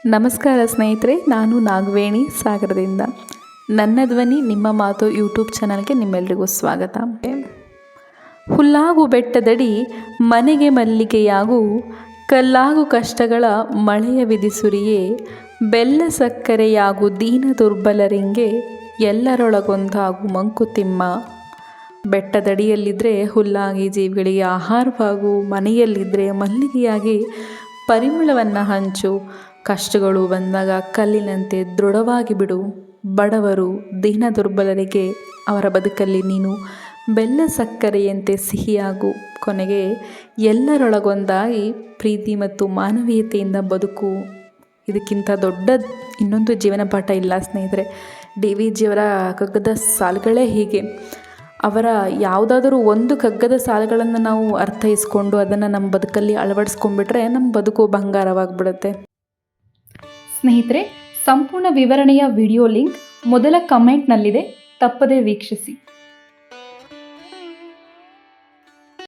ನಮಸ್ಕಾರ ಸ್ನೇಹಿತರೆ, ನಾನು ನಾಗವೇಣಿ ಸಾಗರದಿಂದ. ನನ್ನ ಧ್ವನಿ ನಿಮ್ಮ ಮಾತು ಯೂಟ್ಯೂಬ್ ಚಾನಲ್ಗೆ ನಿಮ್ಮೆಲ್ಲರಿಗೂ ಸ್ವಾಗತ. ಹುಲ್ಲಾಗು ಬೆಟ್ಟದಡಿ ಮನೆಗೆ ಮಲ್ಲಿಗೆಯಾಗು, ಕಲ್ಲಾಗು ಕಷ್ಟಗಳ ಮಳೆಯ ವಿಧಿಸುರಿಯೇ, ಬೆಲ್ಲ ಸಕ್ಕರೆಯಾಗು ದೀನ ದುರ್ಬಲರಿಂಗೆ, ಎಲ್ಲರೊಳಗೊಂದಾಗು ಮಂಕುತಿಮ್ಮ. ಬೆಟ್ಟದಡಿಯಲ್ಲಿದ್ದರೆ ಹುಲ್ಲಾಗಿ ಜೀವಿಗಳಿಗೆ ಆಹಾರವಾಗು, ಮನೆಯಲ್ಲಿದ್ದರೆ ಮಲ್ಲಿಗೆಯಾಗಿ ಪರಿಮಳವನ್ನು ಹಂಚು. ಕಷ್ಟಗಳು ಬಂದಾಗ ಕಲ್ಲಿನಂತೆ ದೃಢವಾಗಿ ಬಿಡು. ಬಡವರು ದೀನ ದುರ್ಬಲರಿಗೆ ಅವರ ಬದುಕಲ್ಲಿ ನೀನು ಬೆಲ್ಲ ಸಕ್ಕರೆಯಂತೆ ಸಿಹಿಯಾಗು. ಕೊನೆಗೆ ಎಲ್ಲರೊಳಗೊಂದಾಗಿ ಪ್ರೀತಿ ಮತ್ತು ಮಾನವೀಯತೆಯಿಂದ ಬದುಕು. ಇದಕ್ಕಿಂತ ದೊಡ್ಡ ಇನ್ನೊಂದು ಜೀವನ ಪಾಠ ಇಲ್ಲ ಸ್ನೇಹಿತರೆ. DVG ಅವರ ಕಗ್ಗದ ಸಾಲುಗಳೇ ಹೀಗೆ. ಅವರ ಯಾವುದಾದರೂ ಒಂದು ಕಗ್ಗದ ಸಾಲುಗಳನ್ನು ನಾವು ಅರ್ಥೈಸ್ಕೊಂಡು ಅದನ್ನು ನಮ್ಮ ಬದುಕಲ್ಲಿ ಅಳವಡಿಸ್ಕೊಂಡ್ಬಿಟ್ರೆ ನಮ್ಮ ಬದುಕು ಬಂಗಾರವಾಗಿಬಿಡುತ್ತೆ. ಸ್ನೇಹಿತರೆ, ಸಂಪೂರ್ಣ ವಿವರಣೆಯ ವಿಡಿಯೋ ಲಿಂಕ್ ಮೊದಲ ಕಮೆಂಟ್ನಲ್ಲಿದೆ, ತಪ್ಪದೇ ವೀಕ್ಷಿಸಿ.